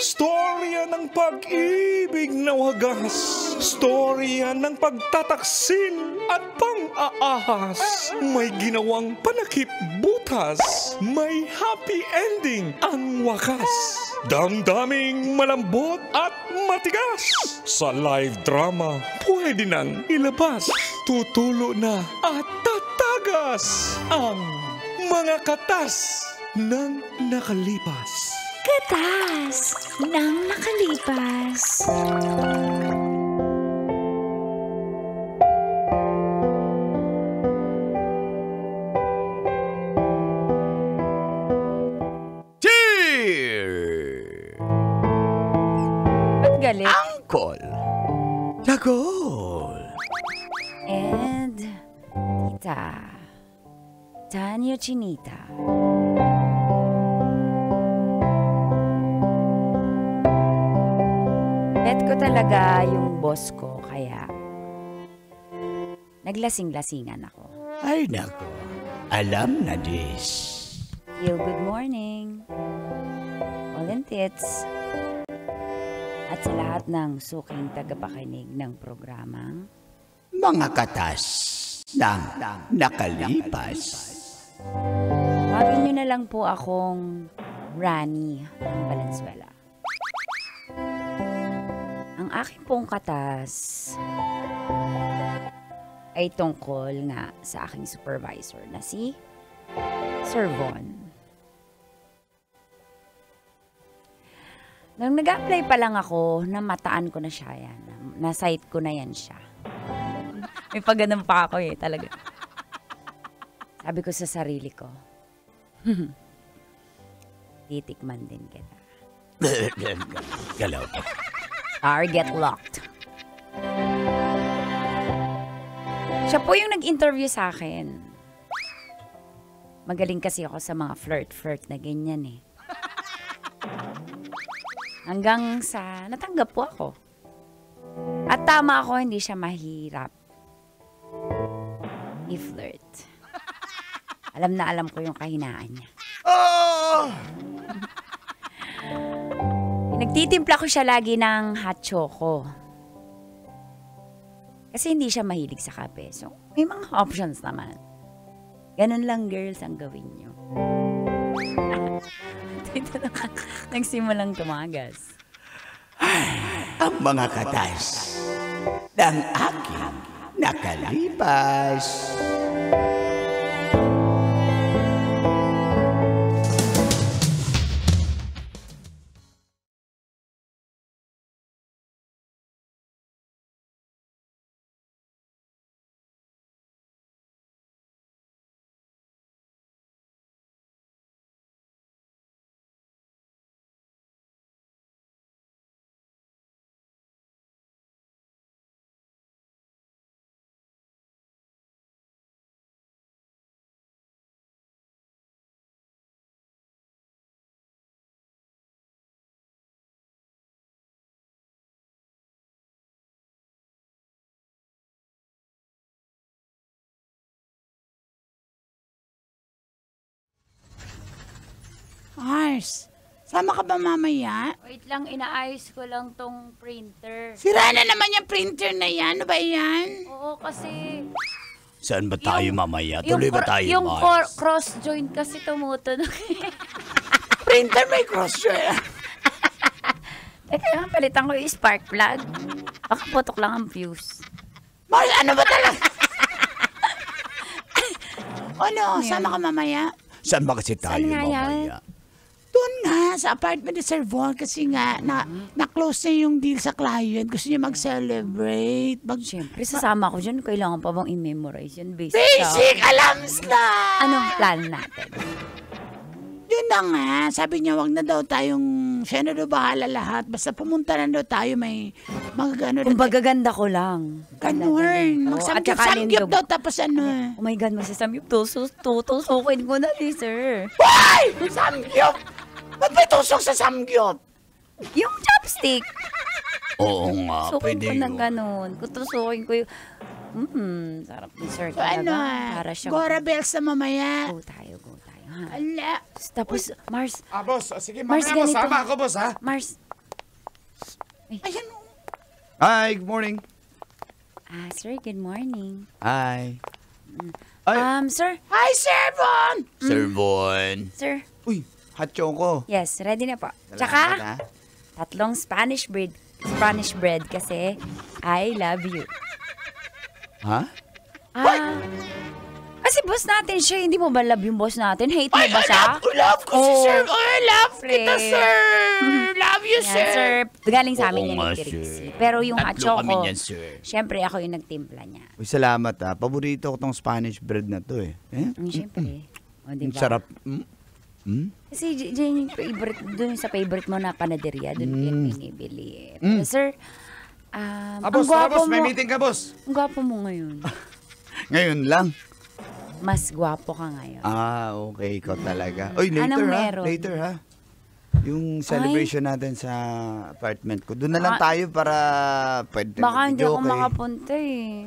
Storya ng pag-ibig na wagas. Storya ng pagtataksil at pang-aahas. May ginawang panakip butas. May happy ending ang wakas. Damdaming malambot at matigas. Sa live drama, pwede nang ilabas. Tutulo na at tatagas ang mga katas ng nakalipas. Katas ng nakalipas. Ba't galit? Angkol! Lagol! And Tita Tanya Chinita. Bet ko talaga yung boss ko, kaya naglasing-lasingan ako. Ay nako, alam na dis. Good morning, Olin Tits, at sa lahat ng suking tagapakinig ng programang Mga katas ng nakalipas. Tawagin niyo na lang po akong Rani ng Valenzuela. Ang aking pong katas ay tungkol nga sa aking supervisor na si Sir Von. Nang nag-apply pa lang ako, namataan ko na siya yan. Na-site ko na yan siya. May pagganam pa ako talaga. Sabi ko sa sarili ko, titikman din kita. Galaw. Target locked. Siya po yung nag-interview sa akin. Magaling kasi ako sa mga flirt na ganyan eh. Hanggang sa natanggap po ako. At tama ako, hindi siya mahirap i-flirt. Alam na alam ko yung kahinaan niya. Oh! Nagtitimpla ko siya lagi ng hot choco. Kasi hindi siya mahilig sa kape. So, may mga options naman. Ganun lang, girls, ang gawin nyo. Dito naman, nagsimulang tumagas. Ang mga katas ng aking nakalipas. Ars, sama ka ba mamaya? Wait lang, inaayos ko lang tong printer. Sira na naman yung printer na yan. Ano ba yan? Oo, kasi Saan ba tayo mamaya? Tuloy ba tayo, yung Mars? cross-joint kasi tumutunog. Printer may cross-joint. Teka, palitan ko yung spark plug. Baka putok lang ang fuse. Mars, ano ba talaga? Ano, sama ka mamaya? Saan ba kasi tayo Saan nga mamaya? Doon nga, sa apartment ni Sir Von kasi nga, na-close na yung deal sa client. Gusto niya mag-celebrate. Siyempre, sasama ko dyan. Kailangan pa bang i-memorize yun? Basic alams na! Anong plan natin? Yun na nga, sabi niya, wag na daw tayong, siya na daw bahala lahat. Basta pumunta na daw tayo, may mag-ano. Kung bagaganda ko lang. Ganun. Magsamgyup daw, tapos ano. Oh my God, magsasamgyup. Tutusukin ko na, sir. Why? Samgyup? Ba't may tusok sa samgyup? Yung chopstick. Oo nga, Sukin pwede ko na yun. ganun. Kutusukin ko yung... sarap ni sir So talaga. ano, Para siyang... Gora Bells na mamaya. Go tayo, ha? Ala. Tapos, Mars, Boss, sige, Mars, mamaya boss, ganito. sama ako, boss, ha? Mars, Ayan. Hi, good morning. Sir, good morning. Hi. Ay, Sir. Hi, Sir Von! Sir Von. Sir. Uy, hot choco. Yes, ready na po. Salamat, Tsaka, ha? 3 Spanish bread kasi I love you. Ha? Kasi boss natin siya, hindi mo ba love yung boss natin? Hate mo ba siya? Love ko si Oh. Sir. I love kita, Pre. Sir. Love you, Yan, sir. sir. Galing sa amin Oo yan nga, ni Trixie. sir. Pero yung hot Tatlo kami choco, niyan, sir. syempre ako yung nagtimpla niya. Uy, salamat ha. Paborito ko tong Spanish bread na to eh. Syempre. O, Ang diba? sarap. Kasi dyan yung favorite, dun sa favorite mo na panaderia, dun yung binibili. Pero sir, ang gwapo mo. May meeting ka, boss. Ang gwapo mo ngayon. Ngayon lang. Mas gwapo ka ngayon. Okay. Ikaw talaga. Uy, later Anong ha. meron? Later ha. Yung celebration natin sa apartment ko. Doon na lang tayo para pwede Baka hindi ako mag-video, makapunta eh.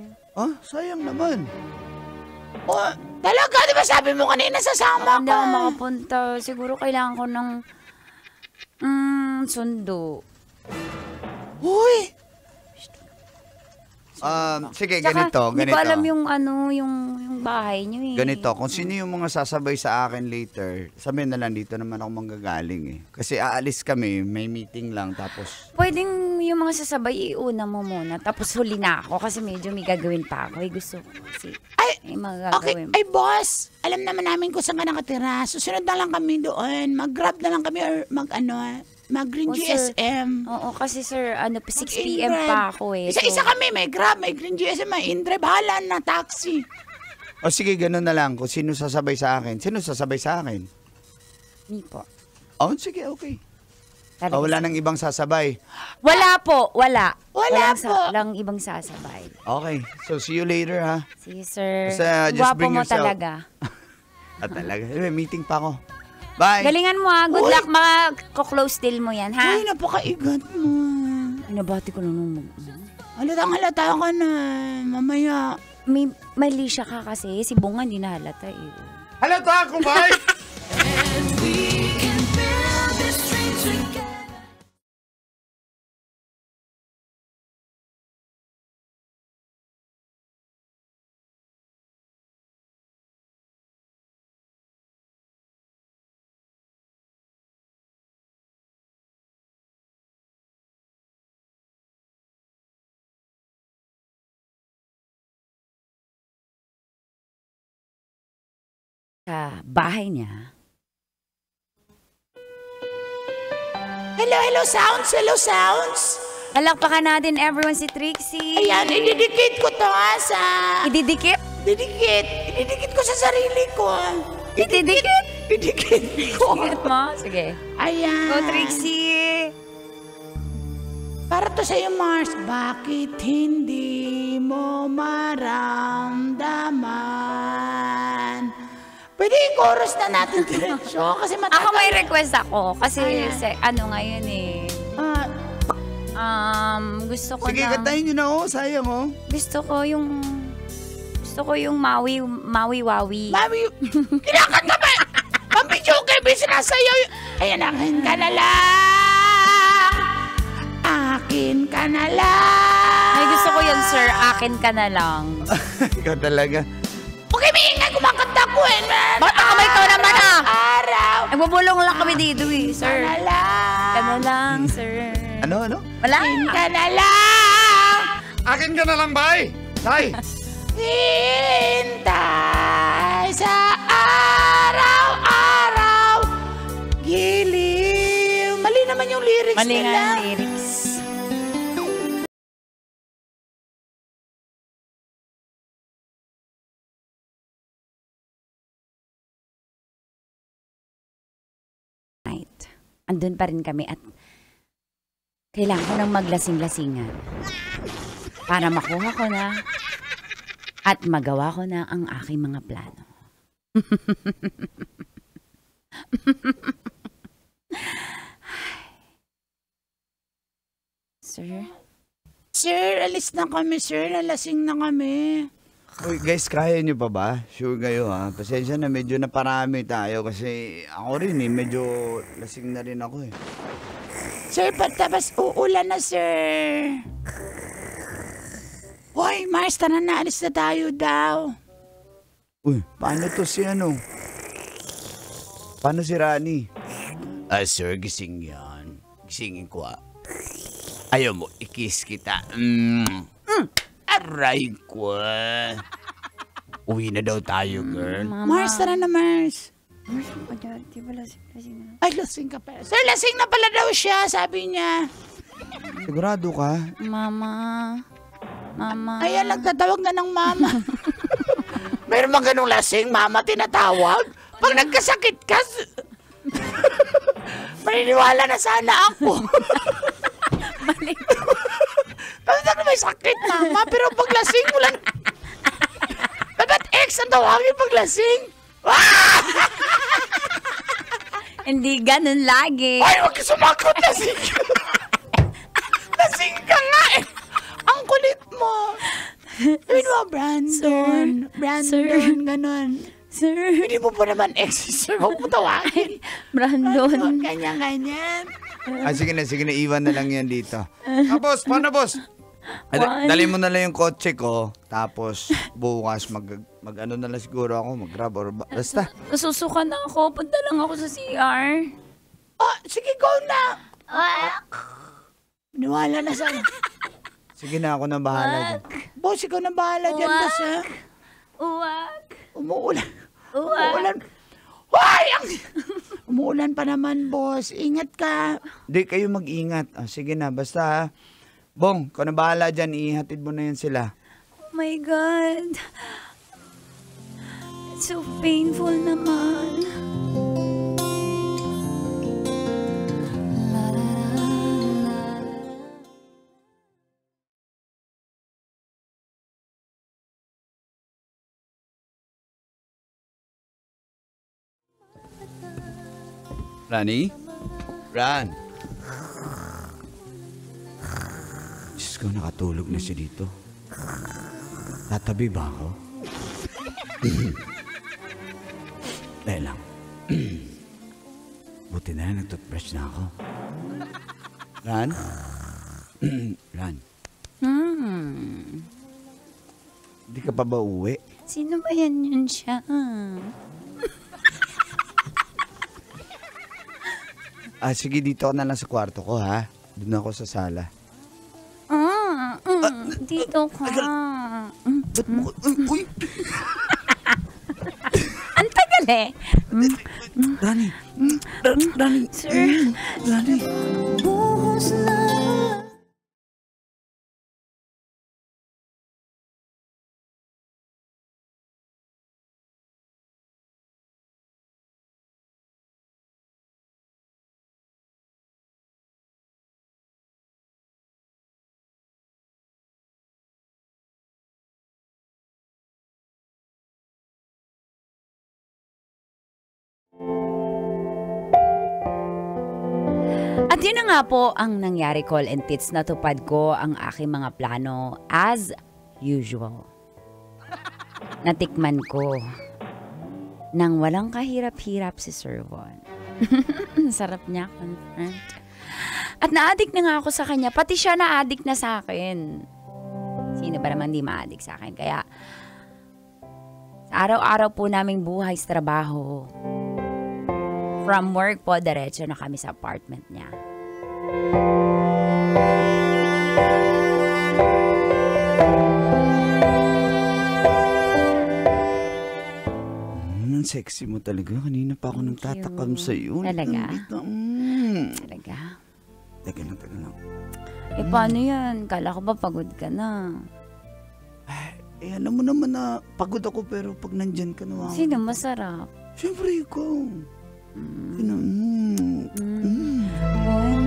Sayang naman. Oh, talaga, di ba sabi mo kanina sasama Hindi ka? ako makapunta. Siguro kailangan ko ng sundo. Uy! Sige, Tsaka, ganito. hindi ko alam yung yung bahay niyo eh. Ganito, kung sino yung mga sasabay sa akin later, sabihin na lang dito naman ako manggagaling eh. Kasi aalis kami, may meeting lang, tapos... Pwedeng yung mga sasabay, iuna mo muna. Tapos huli na ako kasi medyo may gagawin pa ako. Gusto ko kasi may mga Okay, gagawin. ay boss, alam naman namin kung saan ka nakatira. Susunod na lang kami doon. Mag-grab na lang kami or mag-green Oh, sir. GSM. Oo, kasi sir, 6 p.m. Mag-in-drive. pa ako eh. Isa-isa kami, may grab, may green GSM, may in-drive, bahala na, taxi. O sige, ganun na lang. Kung sino sasabay sa akin. Sino sasabay sa akin? Hindi po. Sige, okay. Talaga. Wala nang ibang sasabay. Wala po, wala. Wala Walang po. Walang ibang sasabay. Okay. So, see you later, ha? Sige, sir. Basta, just Gwapo bring mo yourself. talaga. Talaga. May meeting pa ako. Bye! Galingan mo ha. Good luck. Close deal mo yan, ha? Ay, napakaigat mo. Nabati ko na nung Halata ka na. Mamaya. may lisya ka kasi. Si Bunga hindi nahalata eh. Halata ako, bye! Sa bahay niya. Hello, sounds, hello, sounds. Palakpakan natin everyone si Trixie. Ayan, ididikit ko to ha sa... Ididikit? Ididikit ko sa sarili ko. Ididikit? Ididikit ko. Ididikit mo? Sige. Ayan. Go, Trixie. Para to sa'yo, Mars. Bakit hindi mo maramdaman? Pwede i-chorus na natin diretso kasi matagal. Ako may request ako. Kasi ngayon eh. Gusto ko Sige, na... kantahin nyo na, sayang, Gusto ko yung Maui-Wawi. Mami, kinakanta ba? Pambidyo kay may sinasayaw. Ayan, akin ka na lang. Akin ka na lang. Ay, gusto ko yun, sir. Akin ka na lang. Ikaw talaga. Okay, may ingay kumakanta ko eh. Bakit ako may ikaw naman Araw. Nagbubulong lang kami dito eh, sir. Ka na lang. Ka na lang, sir. Ano? Wala. Akin ka na lang. Akin ka na lang, bye! Bye! Hintay sa araw-araw. Giliw. Mali naman yung lyrics Mali nila. nga ang lyrics. Andun pa rin kami at kailangan ko ng maglasing-lasingan para makuha ko na at magawa ko na ang aking mga plano. Sir? Sir, alis na kami, sir. Nalasing na kami. Uy, guys, kaya nyo pa ba? Sure kayo, ha? Pasensya na, medyo naparami tayo kasi ako rin, medyo lasing na rin ako, Sir, tapos uulan na, sir. Hoy, Mars, tara na. Alis na tayo daw. Uy, paano to si ano? Paano si Rani? Sir, gising yan. Gisingin ko Ayaw mo, ikis kita. Aray ko. Uwi na daw tayo, girl. Mars, tara na, Mars. Di ba lasing na? Ay, lasing ka pala. Sir, lasing na pala daw siya, sabi niya. Sigurado ka? Mama. Ayan, nagtatawag na ng mama. Meron bang ganung lasing, mama tinatawag? Pag nagkasakit ka, maniniwala na sana ako. Mali. Bakit ano may sakit, mama? Pero pag lasing, wala na. Dapat ex ang tawagin pag lasing. Hindi ganun lagi. Ay, huwag ka sumakot, lasing ka. Lasing ka nga eh. Ang kulit mo. Sabihin mo, Brandon. Brandon, ganun. Sir. Hindi mo pa naman ex, sir. Huwag mo tawagin. Brandon. Ganyan. Sige na, iwan na lang yan dito. Boss, paano, boss? Dali mo na lang yung kotse ko, tapos bukas mag-ano na lang siguro ako, mag-grab or basta. Nasusuka na ako. Punta lang ako sa CR. Oh, sige, go na. Niwala na sana. Sige na, ako na bahala dyan. Boss, ikaw na bahala dyan, boss, ha? Uwak. Umuulan. Uwak. Hoy! Umuulan pa naman, boss. Ingat ka. Di, kayo mag-ingat. Sige na, basta ha. Bong, kung na bahala dyan, ihatid mo na yan sila. Oh my God. It's so painful naman. Rani? Ran? Diyos ko, nakatulog na siya dito. Tatabi ba ako? Dahil lang. Buti na lang, nag-toothbrush na ako. Ran? Ran? Hindi ka pa ba uwi? Sino ba yun siya? Sige, dito ka na lang sa kwarto ko, ha? Doon ako sa sala. Dito ka. Ba't mo? Uy! Ang tagal eh. Rani! Rani! Sir. Rani! Buhos na At yun na nga po ang nangyari, Call and Tits. Natupad ko ang aking mga plano as usual. Natikman ko nang walang kahirap-hirap si Sir Von. Sarap niya, confirmed. At na-addict na nga ako sa kanya. Pati siya na-addict na sa akin. Sino ba naman di ma-addict sa akin? Kaya sa araw-araw po naming buhay sa trabaho, from work po, diretso na kami sa apartment niya. Ang sexy mo talaga. Kanina pa ako nang tatakam sa'yo. Talaga? Talaga? Taga lang. Eh, paano yan? Kala ko ba pagod ka na? Alam mo naman na pagod ako pero pag nandyan ka na. Sino masarap? Siyempre ikaw. Bon.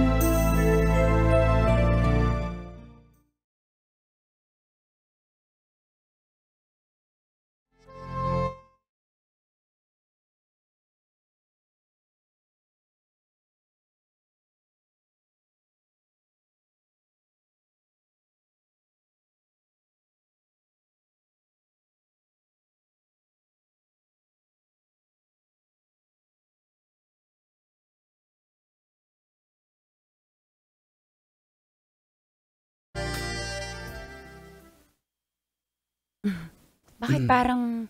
Bakit parang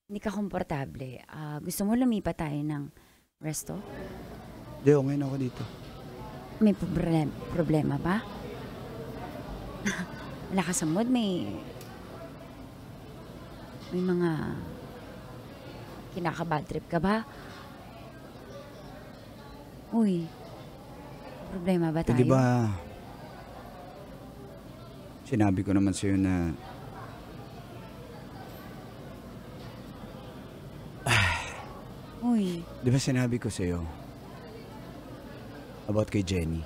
hindi ka komportable? Gusto mo lumipat tayo ng resto? Di, okay na ako dito. May problema ba? Wala ka sa mood? May mga kinaka-bad trip ka ba? Uy, problema ba tayo? Di ba, sinabi ko naman sa'yo na Uy, di ba sinabi ko sa'yo about kay Jenny?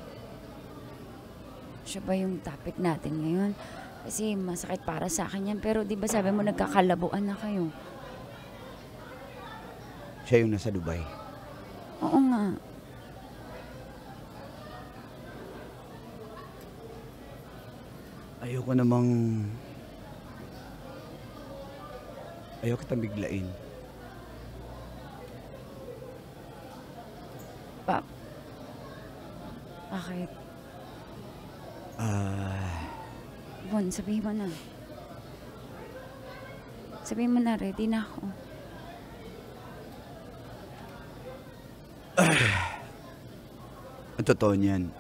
siya ba yung topic natin ngayon? Kasi masakit para sa akin yan. Pero di ba sabi mo nagkakalabuan na kayo? Siya yung nasa Dubai. Oo nga. Ayoko kitang biglain. Bakit? Bon, sabihin mo na. Sabihin mo na, ready na ako. Ang totoo niyan.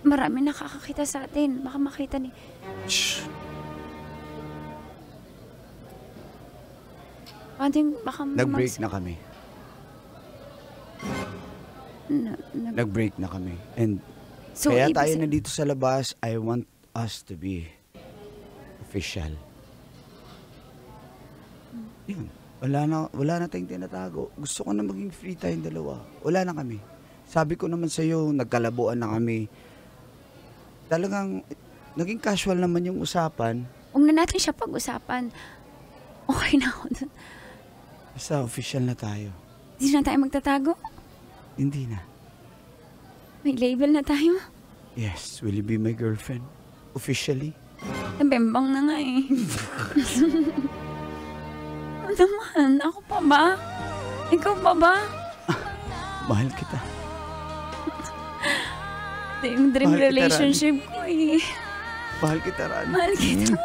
Marami nakakakita sa atin. Baka makita ni... Shh. Baka Nag-break na kami. Nag-break na kami. And So, kaya ibig tayo nandito sa labas, I want us to be official. Yun. Wala na tayong tinatago. Gusto ko na maging free tayong dalawa. Wala na kami. Sabi ko naman sa'yo, nagkalabuan na kami. Talagang, naging casual naman yung usapan. Huwag na natin siya pag-usapan. Okay na ako dun. Basta official na tayo. Hindi na tayo magtatago. Hindi na. May label na tayo. Yes, will you be my girlfriend? Officially? Nabembang na nga eh. Ano naman? Ako pa ba? Ikaw pa ba? Mahal kita. Ito yung dream Mahal kita, relationship ko eh. Mahal kita, Rani. Mahal kita.